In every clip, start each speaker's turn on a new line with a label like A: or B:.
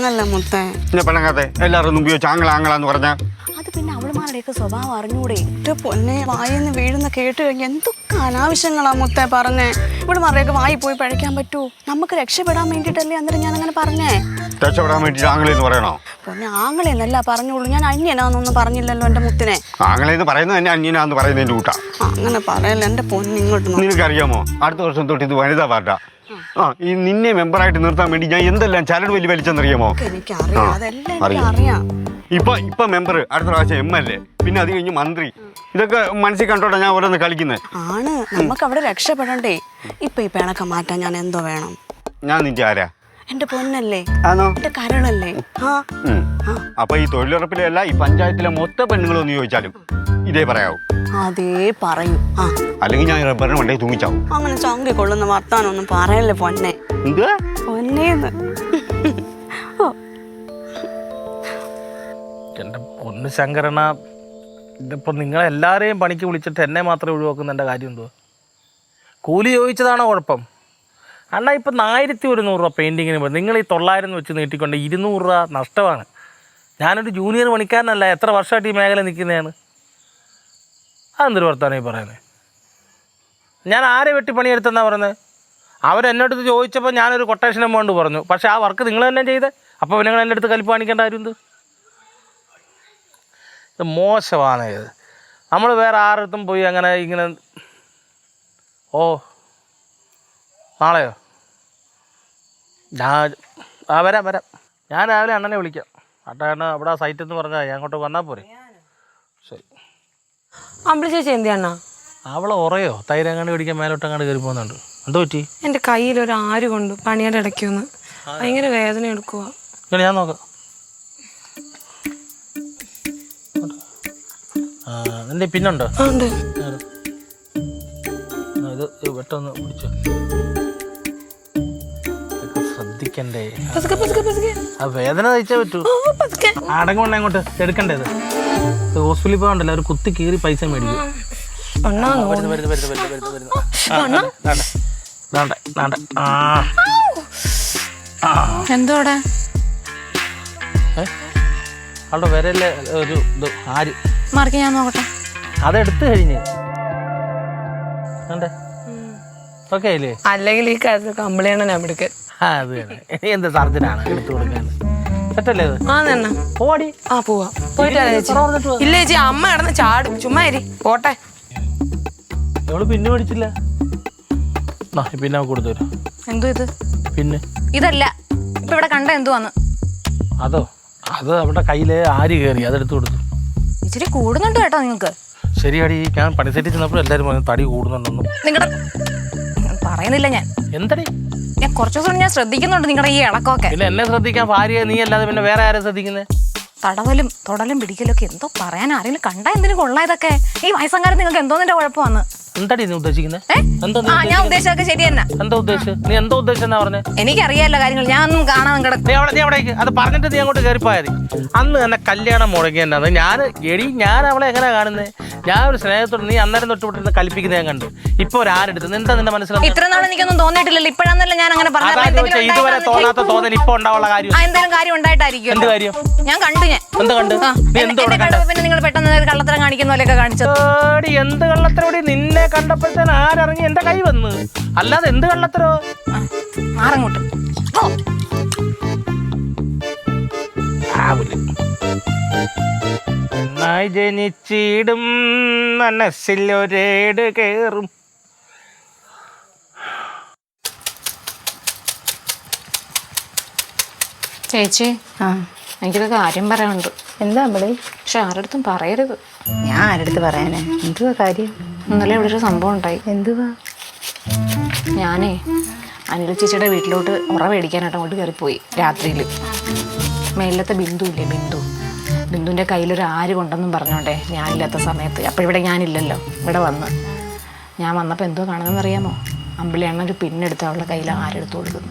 A: പിണങ്ങല്ല മുത്തേ.
B: പിന്നെ പിണങ്ങാതെ എല്ലാവരും ഉപയോഗിച്ച് ആങ്ങളാന്ന് പറഞ്ഞ
A: അത് പിന്നെ അവളുമാരുടെയൊക്കെ സ്വഭാവം അറിഞ്ഞൂടെ? ഏറ്റവും പൊന്നെ വായിന്ന് വീഴുന്ന കേട്ട് കഴിഞ്ഞാൽ എന്തൊക്കെ അനാവശ്യങ്ങളാ മുത്തേ പറഞ്ഞേ. ഇവളുമാരുടെയൊക്കെ വായി പോയി പഴയ്ക്കാൻ പറ്റുമോ? നമുക്ക് രക്ഷപ്പെടാൻ വേണ്ടിയിട്ടല്ലേ അന്നേരം ഞാൻ അങ്ങനെ പറഞ്ഞേ.
B: രക്ഷപ്പെടാൻ വേണ്ടിട്ട് ആങ്ങളെന്ന് പറയണോ?
A: പൊന്നെ ആങ്ങളെന്നല്ല പറഞ്ഞോളൂ, ഞാൻ അന്യനാന്നൊന്നും പറഞ്ഞില്ലല്ലോ എന്റെ മുത്തിനെ.
B: ആങ്ങളെന്ന് പറയുന്നത് തന്നെ അന്യനാന്ന് പറയുന്നതിന്റെ കൂട്ടാ.
A: അങ്ങനെ പറയല്ല എന്റെ പൊന്ന്. ഇങ്ങോട്ട്
B: നിനക്കറിയാമോ, അടുത്ത വർഷം തൊട്ട് ഇത് വനിതാ പാർട്ടാ. ഈ നിന്നെ മെമ്പറായിട്ട് നിർത്താൻ വേണ്ടി ഞാൻ എന്തെല്ലാം ചരട് വലിച്ചെന്നറിയാമോ?
A: അറിയാം.
B: ഇപ്പൊ മെമ്പർ, അടുത്ത പ്രാവശ്യം MLA, പിന്നെ അത് കഴിഞ്ഞ് മന്ത്രി. ഇതൊക്കെ മനസ്സിൽ കണ്ടോട്ടാ ഞാൻ ഓരോന്ന് കളിക്കുന്നത്.
A: ആണ്, നമുക്ക് അവിടെ രക്ഷപ്പെടണ്ടേ. ഇപ്പൊ ഈ പിണക്കം മാറ്റാൻ ഞാൻ എന്തോ വേണം?
B: ഞാൻ നിന്റെ ആരാ?
A: എന്റെ പൊന്നല്ലേ,
B: ആണോ?
A: എന്റെ കരളല്ലേ.
B: അപ്പൊ ഈ തൊഴിലുറപ്പിലല്ല, ഈ പഞ്ചായത്തിലെ മൊത്തം പെണ്ണുങ്ങളൊന്ന് ചോദിച്ചാലും ഇതേ പറയാവൂ?
A: അതേ പറയൂ.
B: അല്ലെങ്കിൽ ഞാൻ റബ്ബറിന് കൊണ്ടേ തൂങ്ങിച്ചാവും.
A: അങ്ങനെ ചങ്കി കൊള്ളുന്ന വർത്താനൊന്നും പറയല്ലേ പൊന്നെ.
B: എന്തുവാ
A: പൊന്നേന്ന്?
C: എൻ്റെ പൊന്ന് ശങ്കരണ, ഇതിപ്പോൾ നിങ്ങളെല്ലാവരെയും പണിക്ക് വിളിച്ചിട്ട് എന്നെ മാത്രമേ ഒഴിവാക്കുന്നതിൻ്റെ കാര്യം എന്തുവാ? കൂലി ചോദിച്ചതാണോ കുഴപ്പം? അണ്ണാ ഇപ്പം 1100 രൂപ പെയിൻറ്റിങ്ങിന് പോയി, നിങ്ങൾ ഈ 900 വെച്ച് നീട്ടിക്കൊണ്ട് 200 രൂപ നഷ്ടമാണ്. ഞാനൊരു ജൂനിയർ പണിക്കാരനല്ല, എത്ര വർഷമായിട്ട് ഈ മേഖല നിൽക്കുന്നതാണ്. അതെന്തൊരു വർത്താനം ഈ പറയുന്നത്? ഞാൻ ആരെ വെട്ടി പണിയെടുത്തെന്നാണ് പറയുന്നത്? അവരെന്നോടത്ത് ചോദിച്ചപ്പോൾ ഞാനൊരു കൊട്ടേഷൻ എമൗണ്ട് പറഞ്ഞു, പക്ഷേ ആ വർക്ക് നിങ്ങൾ തന്നെ ചെയ്തേ. അപ്പോൾ നിങ്ങൾ എൻ്റെ അടുത്ത് കലിപ്പ് കാണിക്കേണ്ട കാര്യം എന്ത്? ഇത് മോശമാണ്. ഇത് നമ്മൾ വേറെ ആരടുത്തും പോയി അങ്ങനെ ഇങ്ങനെ. ഓ നാളെയോ? വരാം. ഞാൻ രാവിലെ അണ്ണനെ വിളിക്കാം. അണ്ണ അവിടെ സൈറ്റ് എന്ന് പറഞ്ഞാൽ ഞാൻ അങ്ങോട്ട് വന്നാൽ പോരെ? ശരി.
D: അമ്പിളി ചേച്ചി എന്തിയാണ?
C: അവളെ ഉറയോ തൈരങ്ങാണ്ട് പിടിക്കാൻ മേലോട്ടങ്ങാണ്ട് കയറി പോകുന്നുണ്ട്. എന്തോ പറ്റി?
D: എൻ്റെ കയ്യിലൊരു ആര് കൊണ്ട് പണിയുടെ ഇടയ്ക്കൊന്ന് ഭയങ്കര വേദന എടുക്കുക.
C: ഞാൻ നോക്കാം. നിന്റെ പിന്നുണ്ടോ?
D: ഉണ്ട്.
C: ഇത് വെട്ടൊന്ന് പിടിച്ചോ. ശ്രദ്ധിക്കണ്ടേ, ആ വേദന തയ്ച്ചേ പറ്റൂ. അടങ്ങുകൊണ്ട് അങ്ങോട്ട് എടുക്കണ്ടേത്. ഹോസ്പിറ്റലിൽ പോകണ്ടല്ലോ, ഒരു കുത്തി കീറി പൈസ മേടിക്കും.
D: എന്തോടെ
C: അവളുടെ വിരലിലെ ഒരു ഇത് ആര്
D: മാർക്ക് ഞാൻ നോക്കട്ടെ.
C: അതെടുത്ത് കഴിഞ്ഞ് ഓക്കെ അല്ലേ?
D: അല്ലെങ്കിൽ ഈ കാര്യത്തിൽ കമ്പിളിയാണ് ഞാൻ എടുക്കാൻ.
C: അത് തന്നെ. എന്ത് സർജനാണ് എടുത്തു കൊടുക്കാൻ? സെറ്റല്ലേ ഇത്?
D: ആണെണ്ണ
C: പോവാടി.
D: പോവാ. പോയിട്ട് ഇല്ല ചേച്ചി, അമ്മ കിടന്ന് ചാടും. ചുമ്മാ പോട്ടെ.
C: അവള് പിന്നെ മേടിച്ചില്ല. പിന്നെ കൊടുത്തു തരും.
D: എന്തോ ഇത്?
C: പിന്നെ
D: ഇതല്ല ഇപ്പൊ ഇവിടെ കണ്ട എന്തുവാന്ന്?
C: അതോ? അത് അവിടെ കയ്യില് ആര് കയറി, അതെടുത്ത് കൊടുത്തു.
D: ഇച്ചിരി കൂടുന്നുണ്ട് കേട്ടോ നിങ്ങൾക്ക്.
C: ശരിയാടി, ഞാൻ പണി സെറ്റ് ചെന്നപ്പോൾ എല്ലാവരും പറഞ്ഞു തടി കൂടുന്നുണ്ടെന്നും.
D: നിങ്ങളുടെ പറയുന്നില്ല ഞാൻ.
C: എന്തടി?
D: ഞാൻ കുറച്ചു ദിവസം ഞാൻ ശ്രദ്ധിക്കുന്നുണ്ട് നിങ്ങളുടെ ഈ ഇളക്കമൊക്കെ.
C: പിന്നെ എന്നെ ശ്രദ്ധിക്കാൻ ഭാര്യ നീ അല്ലാതെ പിന്നെ വേറെ ആരെ ശ്രദ്ധിക്കുന്നത്?
D: തടവലും തൊടലും പിടിക്കലൊക്കെ എന്തോ പറയാൻ ആരെങ്കിലും കണ്ടാ എന്തിനു കൊള്ളാം ഇതൊക്കെ? ഈ വയസ്സങ്കാലത്ത് നിങ്ങൾക്ക് എന്തോന്നിന്റെ കുഴപ്പമാണ്?
C: എന്താടി നീ ഉദ്ദേശിക്കുന്നത്?
D: ഞാൻ ഉദ്ദേശിച്ചതൊക്കെ ശരി തന്നെ.
C: എന്താ ഉദ്ദേശിച്ചത്? നീ എന്താ ഉദ്ദേശിച്ചെന്നാ പറഞ്ഞേ?
D: എനിക്കറിയാലോ കാര്യങ്ങൾ, ഞാൻ ഒന്നും കാണാൻ
C: നീ അവിടേക്ക് അത് പറഞ്ഞിട്ട് നീ അങ്ങോട്ട് കയറിപ്പോയാൽ മതി. അന്ന് തന്നെ കല്യാണം മുടങ്ങി എന്നാണ് ഞാൻ അവളെ എങ്ങനെ കാണുന്നത്? ഞാൻ ഒരു സ്നേഹത്തോട് നീ അന്നേരം തൊട്ട് കൽപ്പിക്കുന്നത് ഞാൻ കണ്ടു. ഇപ്പൊ ഒരാരെടുത്ത് എന്താ നിന്റെ മനസ്സിലാവും?
D: ഇത്ര നാളും എനിക്കൊന്നും തോന്നിയിട്ടില്ലല്ലോ. ഇപ്പോഴാന്നല്ല ഞാൻ അങ്ങനെ
C: പറഞ്ഞത്. ഇതുവരെ തോന്നാത്ത തോന്നൽ ഇപ്പൊ ഉണ്ടാവുള്ള കാര്യം.
D: എന്തെങ്കിലും കാര്യം ഉണ്ടായിട്ടായിരിക്കും.
C: എന്ത് കാര്യം?
D: ഞാൻ കണ്ടു.
C: എന്ത് കണ്ടു?
D: പിന്നെ നിങ്ങൾ പെട്ടെന്ന് കള്ളത്തരം കാണിക്കുന്ന പോലെയൊക്കെ കാണിച്ചത്.
C: എന്ത് കള്ളത്തരോടി? നിന്നെ കണ്ടപ്പോഴത്തേന് ആരിറങ്ങി എന്റെ കൈ വന്ന്, അല്ലാതെ എന്ത് കള്ളത്തരോ?
D: മാറങ്ങോട്ട്.
C: ജനിച്ചിടും മനസ്സിലൊരേട് കേറും.
D: ചേച്ചി, എനിക്കൊരു കാര്യം പറയാനുണ്ട്.
E: എന്താ അമ്പളി?
D: പക്ഷെ ആരടുത്തും പറയരുത്.
E: ഞാൻ ആരടുത്ത് പറയാനാ? എന്തുവാ കാര്യം?
D: ഇന്നലെ ഇവിടെ ഒരു സംഭവം ഉണ്ടായി.
E: എന്തുവാ?
D: ഞാനേ അനിൽ ചേച്ചിയുടെ വീട്ടിലോട്ട് ഉറ മേടിക്കാനായിട്ട് അങ്ങോട്ട് കയറിപ്പോയി രാത്രിയിൽ. മേലത്തെ ബിന്ദുവില്ലേ, ബിന്ദുവിൻ്റെ കയ്യിലൊരു ആര് കൊണ്ടെന്നും പറഞ്ഞോണ്ടേ ഞാനില്ലാത്ത സമയത്ത്. അപ്പോൾ ഇവിടെ ഞാനില്ലല്ലോ, ഇവിടെ വന്ന് ഞാൻ വന്നപ്പോൾ എന്തോ കാണുന്നതെന്ന് അറിയാമോ? അമ്പിളിയാണ് ഒരു പിന്നെടുത്ത് അവളുടെ കയ്യിൽ ആരെടുത്ത് കൊടുക്കുന്നു.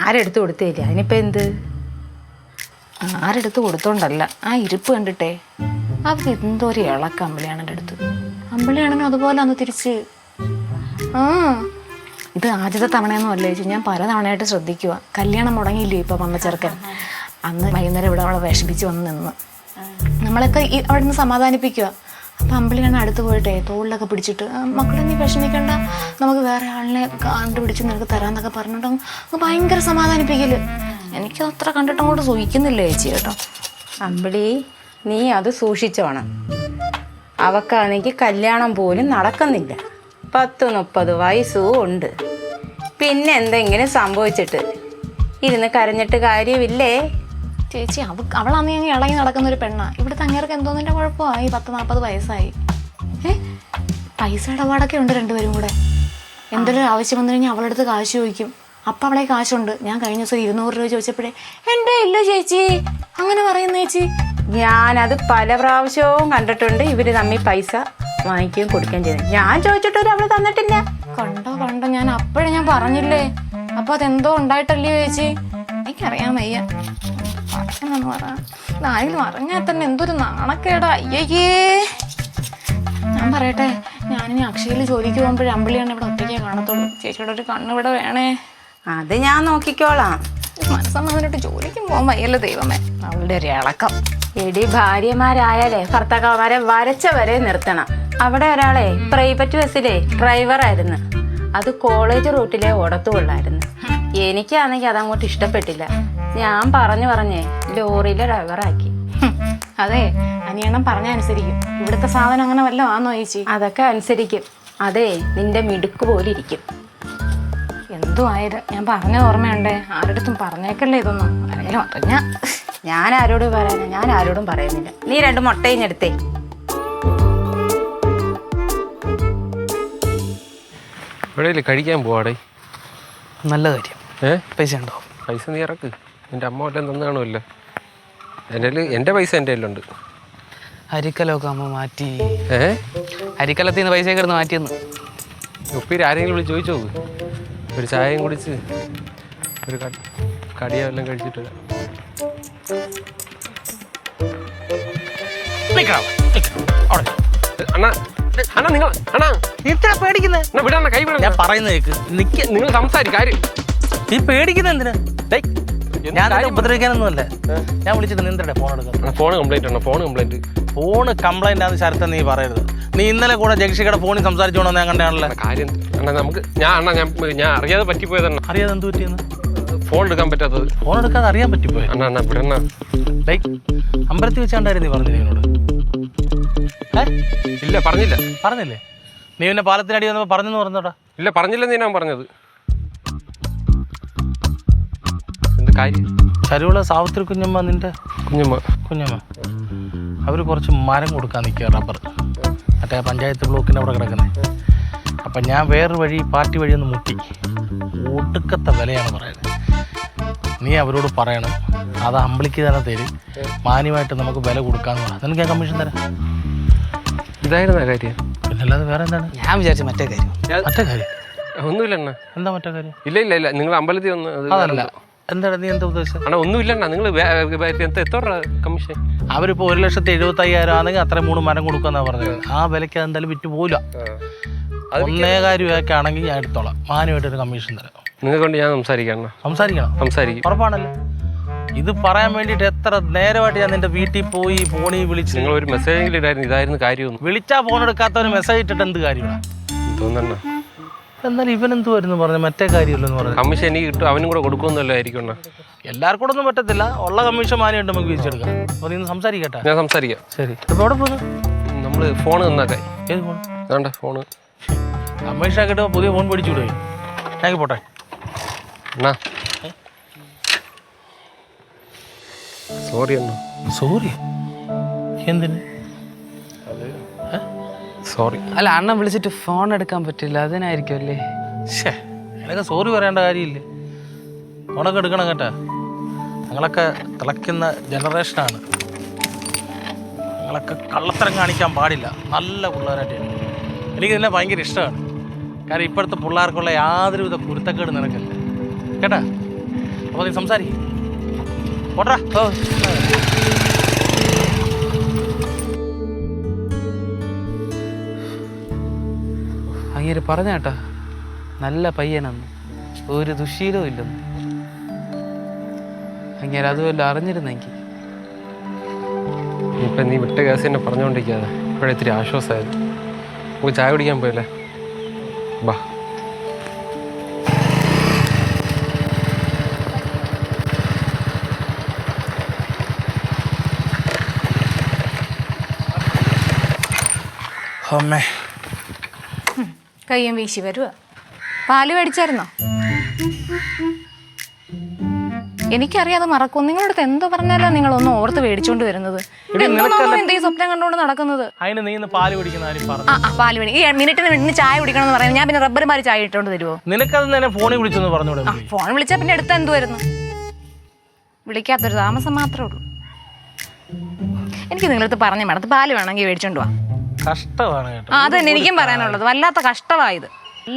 E: ആരെടുത്ത് കൊടുത്തില്ല? അതിനിപ്പോൾ എന്ത്?
D: ആരെടുത്ത് കൊടുത്തോണ്ടല്ല, ആ ഇരിപ്പ് കണ്ടിട്ടേ അവർക്ക് എന്തോ ഒരു ഇളക്ക അമ്പിളിയാണെൻ്റെ അടുത്ത്. അമ്പിളിയാണെങ്കിലും അതുപോലെ ഒന്ന് തിരിച്ച്. ഇത് ആദ്യത്തെ തവണയൊന്നും അല്ല ചേച്ചി, ഞാൻ പല തവണയായിട്ട് ശ്രദ്ധിക്കുക. കല്യാണം മുടങ്ങിയില്ലേ ഇപ്പം വന്ന ചെറുക്കൻ. അന്ന് വൈകുന്നേരം ഇവിടെ അവളെ വിഷമിച്ച് വന്ന് നിന്ന് നമ്മളൊക്കെ അവിടെ നിന്ന് സമാധാനിപ്പിക്കുക. അപ്പം അമ്പിളിയാണ് അടുത്ത് പോയിട്ടേ തോളിലൊക്കെ പിടിച്ചിട്ട് മക്കളെ നീ വിഷമിക്കണ്ട, നമുക്ക് വേറെ ആളിനെ കണ്ടുപിടിച്ച് നിനക്ക് തരാമെന്നൊക്കെ പറഞ്ഞിട്ട് ഭയങ്കര സമാധാനിപ്പിക്കല്. എനിക്ക് അത്ര കണ്ടിട്ട് അങ്ങോട്ട് സൂഹിക്കുന്നില്ല ചേച്ചി കേട്ടോ.
E: അമ്പിളി, നീ അത് സൂക്ഷിച്ചോണം. അവക്കാണെങ്കിൽ കല്യാണം പോലും നടക്കുന്നില്ല. 10-30 വയസ്സും ഉണ്ട്. പിന്നെ എന്തെങ്കിലും സംഭവിച്ചിട്ട് ഇരുന്ന് കരഞ്ഞിട്ട് കാര്യമില്ലേ
D: ചേച്ചി? അവളാന്ന് ഞങ്ങൾ ഇളകി നടക്കുന്ന ഒരു പെണ്ണാ. ഇവിടുത്തെ അങ്ങേർക്ക് എന്തോന്നിൻ്റെ കുഴപ്പമായി? 10-40 വയസ്സായി. പൈസ ഇടപാടൊക്കെ ഉണ്ട് രണ്ടുപേരും കൂടെ. എന്തെങ്കിലും ആവശ്യം വന്നു കഴിഞ്ഞാൽ അവളുടെ അടുത്ത് കാശ് ചോദിക്കും. അപ്പം അവളെ കാശുണ്ട്. ഞാൻ കഴിഞ്ഞ ദിവസം 200 രൂപ ചോദിച്ചപ്പോഴേ എൻ്റെ ഇല്ല ചേച്ചി അങ്ങനെ പറയുന്ന ചേച്ചി.
E: ഞാനത് പല പ്രാവശ്യവും കണ്ടിട്ടുണ്ട്. ഇവർ തമ്മിൽ പൈസ വാങ്ങിക്കുകയും കൊടുക്കുകയും ചെയ്തു. ഞാൻ ചോദിച്ചിട്ടൊരു അവള് തന്നിട്ടില്ല.
D: കണ്ടോ ഞാൻ അപ്പോഴേ ഞാൻ പറഞ്ഞില്ലേ. അപ്പം അതെന്തോ ഉണ്ടായിട്ടല്ലേ ചേച്ചി? എനിക്കറിയാൻ വയ്യ. പറയാനെന്ന് പറയാം, ആരെങ്കിലും അറിഞ്ഞാൽ തന്നെ എന്തൊരു നാണക്കേടാ. അയ്യേ, ഞാൻ പറയട്ടെ, ഞാനിനി അക്ഷയയിൽ ജോലിക്ക് പോകുമ്പോഴേ അമ്പിളിയാണ് ഇവിടെ ഒറ്റയ്ക്കേ കാണത്തുള്ളൂ. ചേച്ചിയുടെ ഒരു കണ്ണിവിടെ വേണേ.
E: അത് ഞാൻ നോക്കിക്കോളാം.
D: മനസ്സമ്മതിട്ട് ജോലിക്കും പോകാൻ വയ്യല്ലോ ദൈവമേ. അവളുടെ ഒരു ഇളക്കം.
E: എടി, ഭാര്യമാരായാലേ ഭർത്താക്കന്മാരെ വരച്ച വരെ നിർത്തണം. അവിടെ ഒരാളെ പ്രൈവറ്റ് ബസ്സിലെ ഡ്രൈവറായിരുന്നു. അത് കോളേജ് റൂട്ടിലെ ഓടത്തുകൊള്ളായിരുന്നു. എനിക്കാണെങ്കിൽ അതങ്ങോട്ട് ഇഷ്ടപ്പെട്ടില്ല. ഞാൻ പറഞ്ഞേ ലോറിയിലെ ഡ്രൈവറാക്കി.
D: അതെ, അനിയണ്ണം പറഞ്ഞ അനുസരിക്കും. ഇവിടുത്തെ സാധനം അങ്ങനെ വല്ലതും ആണോ ചേച്ചി?
E: അതൊക്കെ അനുസരിക്കും. അതെ, നിന്റെ മിടുക്ക് പോലെ ഇരിക്കും.
D: എന്തും ആയത് ഞാൻ പറഞ്ഞ ഓർമ്മയുണ്ടേ. ആരുടെടുത്തും പറഞ്ഞേക്കല്ലേ ഇതൊന്നും. ആരെങ്കിലും അറിഞ്ഞ
E: ഞാൻ ആരോട് പറയാനാ? ഞാൻ ആരോടും പറയുന്നില്ല. നീ 2 മുട്ടയും എടുത്തേ.
F: എവിടെയല്ലേ കഴിക്കാൻ പോവാടേ?
C: നല്ല കാര്യം. പൈസ ഉണ്ടോ?
F: പൈസ നീ ഇറക്ക്. നിൻ്റെ അമ്മ വല്ലതും തന്നു കാണുമല്ലോ. എൻ്റെ പൈസ എൻ്റെ കയ്യിലുണ്ട്.
G: അരിക്കലൊക്കെ അമ്മ മാറ്റി. അരിക്കലത്തിൽ നിന്ന് പൈസ കിടന്ന് മാറ്റിയെന്ന്.
F: ഉപ്പീര് ആരെങ്കിലും വിളിച്ച് ചോദിച്ചു നോക്ക്. ഒരു ചായയും കുടിച്ച് ഒരു കടിയോ എല്ലാം കഴിച്ചിട്ട് വരാം. അണ്ണാ അണ്ണാ നിങ്ങൾ അണ്ണാ
C: ഇത്ര പേടിക്കുന്നത്
F: വിടണ കൈ വിട.
C: ഞാൻ പറയുന്നത് കേക്ക്. നിക്ക്,
F: നിങ്ങൾ സംസാരിക്കും കാര്യം.
C: നീ പേടിക്കുന്ന എന്തിനാ? ഞാൻ ഉപദ്രവിക്കാനൊന്നുമല്ല. ഞാൻ വിളിച്ചിട്ട് നിന്റെ ഫോൺ എടുക്കാം.
F: ഫോൺ കംപ്ലൈന്റ് ആണോ? ഫോൺ
C: കംപ്ലൈന്റ് ആണെന്ന് ശരത്തെ നീ പറയരുത്. നീ ഇന്നലെ കൂടെ ജംഗ്ഷിയുടെ ഫോണിൽ സംസാരിച്ചോണോ? ഞാൻ കണ്ടാണല്ലോ.
F: കാര്യം അണ്ണാ നമുക്ക് ഞാൻ അറിയാതെ പറ്റിപ്പോയതാണ്.
C: അറിയാതെ എന്ത് പറ്റിയെന്ന്?
F: ഫോൺ എടുക്കാൻ പറ്റാത്തത്.
C: ഫോൺ എടുക്കാതെ അറിയാൻ പറ്റിപ്പോയി.
F: അണ്ണാ വിടണ.
C: അമ്പലത്തിൽ വെച്ചാണ്ടായിരുന്നു നീ പറഞ്ഞില്ലേ എന്നോട്?
F: ഇല്ല
C: പറഞ്ഞില്ലേ? നീ പിന്നെ പാലത്തിനടി വന്നപ്പോ പറഞ്ഞെന്ന് പറഞ്ഞോടാ.
F: ഇല്ല പറഞ്ഞില്ലെന്ന് ഞാൻ പറഞ്ഞത്. എന്ത് കാര്യം?
C: ചരുവള സാവിത്രി കുഞ്ഞമ്മ, നിന്റെ കുഞ്ഞമ്മ അവർ കുറച്ച് മരം കൊടുക്കാൻ നിൽക്കുക, റബ്ബർ. മറ്റേ പഞ്ചായത്ത് ബ്ലോക്കിൻ്റെ അവിടെ കിടക്കുന്നത്. അപ്പം ഞാൻ വേറൊരു വഴി, പാർട്ടി വഴി ഒന്ന് മുട്ടി. ഒടുക്കത്തെ വിലയാണ് പറയുന്നത്. നീ അവരോട് പറയണം, അത് അമ്പിളിക്ക് തന്നെ തരും, മാന്യമായിട്ട് നമുക്ക് വില കൊടുക്കാമെന്ന് പറയാം. നിനക്ക് ഞാൻ കമ്മീഷൻ തരാം.
F: ഇതായിരുന്ന കാര്യം?
C: പിന്നല്ലാതെ വേറെ എന്താണ്?
G: ഞാൻ വിചാരിച്ചു മറ്റേ കാര്യം.
F: ഒന്നുമില്ല അണ്ണാ.
C: എന്താ മറ്റേ കാര്യം?
F: ഇല്ല നിങ്ങൾ അമ്പലത്തിൽ വന്ന്.
C: അതല്ല. എന്താണ് നീ എന്താ ഉദ്ദേശിച്ചത്?
F: അണ്ണാ ഒന്നുമില്ല. നിങ്ങൾ എത്ര രൂപ കമ്മീഷൻ?
C: അവരിപ്പോൾ 1,75,000 ആണെങ്കിൽ അത്ര 3 മരം കൊടുക്കാന്നാണ് പറഞ്ഞത്. ആ വിലയ്ക്ക് എന്തായാലും വിറ്റ് പോവില്ല. 1,000 രൂപയൊക്കെ ആണെങ്കിൽ ഞാൻ എടുത്തോളാം. മാന്യമായിട്ടൊരു കമ്മീഷൻ തരാം.
F: നിങ്ങൾക്ക് കൊണ്ട് ഞാൻ സംസാരിക്കണം.
C: ഉറപ്പാണല്ലോ. ഇത് പറയാൻ വേണ്ടിയിട്ട് എത്ര നേരമായിട്ട് ഞാൻ നിന്റെ വീട്ടിൽ പോയി ഫോണിൽ വിളിച്ച്.
F: നിങ്ങൾ ഒരു മെസ്സേജെങ്കിലും ഇടായിരുന്നു. ഇതായിരുന്നു കാര്യമൊന്നും.
C: വിളിച്ചാൽ ഫോൺ എടുക്കാത്ത ഒരു മെസ്സേജ് ഇട്ടിട്ട് എന്ത് കാര്യമാണ്
F: തോന്നണ്ണ?
C: എന്നാലും ഇവനെന്തുവായിരുന്നു പറഞ്ഞു? മറ്റേ കാര്യമല്ലെന്ന് പറഞ്ഞു.
F: കമ്മീഷൻ എനിക്ക് കിട്ടും, അവനും കൂടെ കൊടുക്കുമെന്നല്ലോ ആയിരിക്കും.
C: എല്ലാവർക്കും കൂടെ ഒന്നും പറ്റത്തില്ല. ഉള്ള കമ്മീഷൻ മാനിയായിട്ട് നമുക്ക് വിരിച്ചെടുക്കാം. അപ്പോൾ നീ സംസാരിക്കട്ടെ?
F: ഞാൻ സംസാരിക്കാം.
C: ശരി. ഇപ്പോൾ എവിടെ പോകുന്നു?
F: നമ്മൾ ഫോൺ തന്നാക്കെ.
C: ഏത് ഫോൺ?
F: വേണ്ട ഫോണ്.
C: കമ്മീഷൻ ആക്കിയിട്ട് പുതിയ ഫോൺ പിടിച്ചു വിടുവേ. ഞാൻ പോട്ടെ.
F: എന്നാ സോറി അണ്ണ.
C: സോറി എന്തിന്?
F: സോറി.
G: അല്ല, അണ്ണൻ വിളിച്ചിട്ട് ഫോൺ എടുക്കാൻ പറ്റില്ല, അതിനായിരിക്കും അല്ലേ?
C: ശേ, എനിക്ക് സോറി പറയേണ്ട കാര്യമില്ലേ. ഫോണൊക്കെ എടുക്കണം കേട്ടാ. ഞങ്ങളൊക്കെ തിളയ്ക്കുന്ന ജനറേഷനാണ്. ഞങ്ങളൊക്കെ കള്ളത്തരം കാണിക്കാൻ പാടില്ല. നല്ല പിള്ളേരായിട്ട് എനിക്കിതിനെ ഭയങ്കര ഇഷ്ടമാണ്. കാരണം ഇപ്പോഴത്തെ പിള്ളേർക്കുള്ള യാതൊരുവിധ കുരുത്തക്കേട് നിനക്കല്ല കേട്ടാ. അപ്പോൾ നീ സംസാരിക്കും പോട്ടാ.
G: അങ്ങനെ പറഞ്ഞ കേട്ടാ, നല്ല പയ്യനെന്ന്, ഒരു ദുശീലവും ഇല്ലെന്ന്. അങ്ങനെ അതുമല്ല അറിഞ്ഞിരുന്നെങ്കിൽ.
F: ഇപ്പം നീ വിട്ട കേസ് തന്നെ പറഞ്ഞുകൊണ്ടിരിക്കാതെ ഇപ്പോഴത്തിരി ആശ്വാസമായത്. നമുക്ക് ചായ കുടിക്കാൻ പോയല്ലേ? ബാ.
C: അമ്മേ
D: കയ്യും വീശി വരുക. പാല് മേടിച്ചായിരുന്നോ? എനിക്കറിയാതെ മറക്കും. നിങ്ങളടുത്ത് എന്തോ പറഞ്ഞാലോ നിങ്ങളൊന്നും ഓർത്ത് മേടിച്ചോണ്ട് വരുന്നത്. എന്തെങ്കിലും സ്വപ്നം കണ്ടുകൊണ്ട് നടക്കുന്നത്.
C: അതിന് നീ ഇന്ന് പാല് കുടിക്കുന്ന കാര്യം പറഞ്ഞു.
D: ആ പാല് മേടി. ഈ മിനിറ്റിന് മിനിറ്റിന് ചായ കുടിക്കണം എന്ന് പറയുന്നത് ഞാൻ പിന്നെ റബ്ബർമാര് ചായ ഇട്ടോണ്ട് തരുമോ?
C: നിനക്കത് തന്നെ ഫോണിൽ വിളിച്ചെന്ന് പറഞ്ഞൂടെ?
D: ഫോൺ വിളിച്ചാൽ പിന്നെ അടുത്ത എന്തുവായിരുന്നു? വിളിക്കാത്തൊരു താമസം മാത്രമേ ഉള്ളൂ. എനിക്ക് നിങ്ങളടുത്ത് പറഞ്ഞു മേഡത്ത് പാല് വേണമെങ്കിൽ മേടിച്ചോണ്ട് പോവാ.
C: കഷ്ടമാണ് കേട്ടോ.
D: അതന്നെ എനിക്കും പറയാനുള്ളത്. വല്ലാത്ത കഷ്ടമായത്.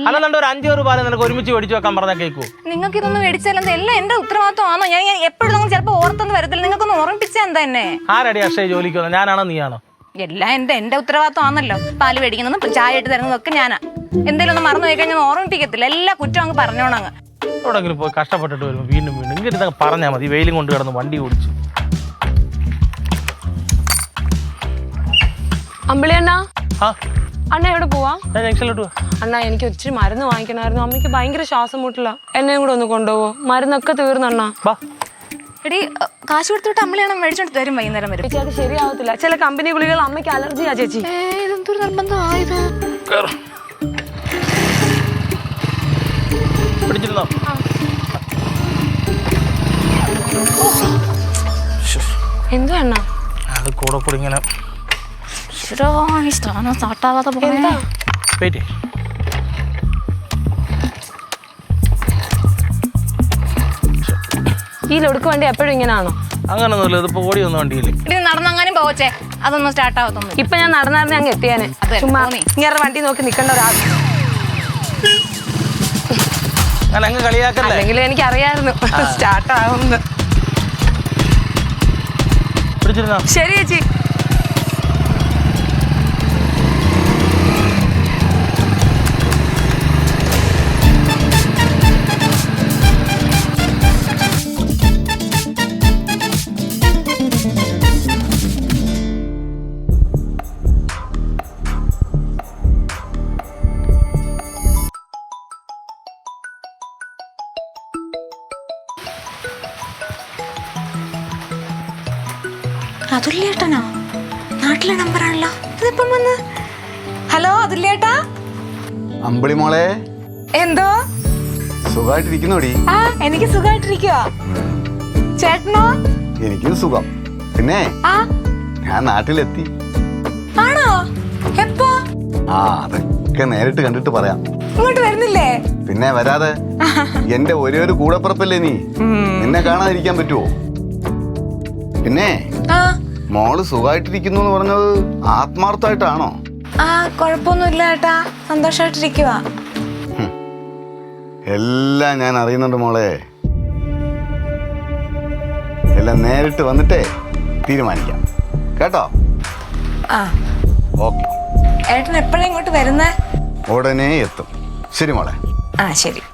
C: അല്ലെന്നുണ്ട് ഒരു 5 പാല് നിനക്ക് ഒരുമിച്ച് മേടിച്ചു വെക്കാൻ പറഞ്ഞാൽ കേൾക്കൂ.
D: നിങ്ങൾക്ക് ഇതൊന്നും മേടിച്ചാലെന്താ? എല്ലാം എന്റെ ഉത്തരവാദിത്വമാണോ? ഞാൻ എപ്പോഴും നിങ്ങൾ ചിലപ്പോൾ ഓർത്തൊന്നും വരത്തില്ല. നിങ്ങൾക്കൊന്ന് ഓർമ്മിപ്പിച്ചാൽ എന്താ എന്നെ?
C: ആരടി അക്ഷയ ജോലിക്ക് വന്നത്? ഞാനാണോ നീയാണോ?
D: എല്ലാം എന്റെ ഉത്തരവാദിത്വമാണല്ലോ. പാല് മേടിക്കുന്നതും ചായ ഇട്ട് തരുന്നതൊക്കെ ഞാനാ. എന്തെങ്കിലും ഒന്ന് മറന്നു പോയി കഴിഞ്ഞാൽ ഓർമ്മിപ്പിക്കത്തില്ല. എല്ലാ കുറ്റം അങ്ങ് പറഞ്ഞോണങ്ങ്.
C: എവിടെങ്കിലും പോയി കഷ്ടപ്പെട്ടിട്ട് വരുമ്പോൾ വീണ്ടും ഇങ്ങനെ ഇതൊക്കെ പറഞ്ഞാൽ മതി. വെയിലും കൊണ്ട് കിടന്ന് വണ്ടി ഓടിച്ചു.
H: അമ്പിളി അണ്ണ,
C: ആ
H: അണ്ണ എവിടെ പോവാ?
C: ഞാൻ ജംഗ്ഷനിലോട്ട് പോവാ.
H: അണ്ണ എനിക്ക് ഒത്തിരി മരുന്ന് വാങ്ങിക്കണമായിരുന്നു. അമ്മയ്ക്ക് ഭയങ്കര ശ്വാസം മുട്ടില്ല. എന്നെയും കൂടെ ഒന്ന് കൊണ്ടുപോവോ? മരുന്നൊക്കെ തീർന്നണ്ണ.
C: വാ.
D: എടി കാശ് കൊടുത്തിട്ട് അമ്മളെയാണ് മേടിച്ചോണ്ട് തരും. വൈകുന്നേരം വരും.
H: ചേച്ചി അത് ശരിയാവത്തില്ല. ചില കമ്പനി ഗുളികൾ അമ്മയ്ക്ക് അലർജിയാ ചേച്ചി.
D: ഇതെന്തൊരു നിർബന്ധമായത്?
C: പിടിച്ചിരുന്നോ?
H: എന്താ അണ്ണ?
C: അത് കൂടെ കൂടി ഇങ്ങനെ
D: സ്റ്റാർട്ടാവാതെ
H: എന്താ?
C: വെയിറ്റ്.
H: ഈ ലൊടുക്ക് വണ്ടി എപ്പോഴും ഇങ്ങനെയാണോ?
C: അങ്ങനൊന്നുമില്ല. ഇതിപ്പോ ഓടി വന്ന വണ്ടിയില്ലേ.
D: ഇനി നടന്നങ്ങനെ പോവച്ചേ. അതൊന്നും സ്റ്റാർട്ട് ആവത്തൊന്നും.
H: ഇപ്പൊ ഞാൻ നടന്നായിരുന്നു അങ്ങ് എത്തിയാനെ. ചുമ്മാ ഇങ്ങനെ വണ്ടി നോക്കി നിൽക്കേണ്ട ഒരാവശ്യം.
C: ഞാൻ അങ്ങ് കളിയാക്കല്ലേ?
H: അല്ലെങ്കിൽ എനിക്ക് അറിയായിരുന്നു സ്റ്റാർട്ട് ആവുമെന്ന്.
C: പിടിച്ചിരുന്നോ?
H: ശരി ചേച്ചി.
D: അതുല്യേട്ടനോ? നാട്ടിലെ നമ്പറാണല്ലോ. ഇതിപ്പം വന്ന്. ഹലോ അതുല്യേട്ടാ.
B: അമ്പിളി മോളെ,
D: എന്തോ?
B: സുഖമായിട്ടിരിക്കുന്നോടി?
D: ആ എനിക്ക് സുഖമായിട്ടിരിക്കുവാ. ചേട്ടനോ?
B: എനിക്കും സുഖം. പിന്നെ
D: ആ
B: ഞാൻ നാട്ടിലെത്തി.
D: ആണോ? എപ്പോ?
B: ആ അതൊക്കെ നേരിട്ട് കണ്ടിട്ട് പറയാം.
D: ഇങ്ങോട്ട് വരുന്നില്ലേ?
B: പിന്നെ വരാതെ. എന്റെ ഒരേ ഒരു കൂടപ്പിറപ്പല്ലേ നീ. നിന്നെ കാണാതിരിക്കാൻ പറ്റുമോ? പിന്നെ മോള് സുഖമായിട്ടിരിക്കുന്നു എന്ന് പറഞ്ഞത് ആത്മാർത്ഥമായിട്ടാണോ?
D: ആ കുഴപ്പമൊന്നുമില്ല ഏട്ടാ. സന്തോഷമായിട്ടിരിക്കുവാ.
B: എല്ലാം ഞാൻ അറിയുന്നുണ്ട് മോളെ. എല്ലാം നേരിട്ട് വന്നിട്ടേ തീരുമാനിക്കാം കേട്ടോ?
D: ആ
B: ഓക്കെ.
D: ഏട്ടൻ എപ്പോഴാ ഇങ്ങോട്ട് വരുന്നേ?
B: ഉടനെ എത്തും. ശരി മോളെ.
D: ആ ശരി.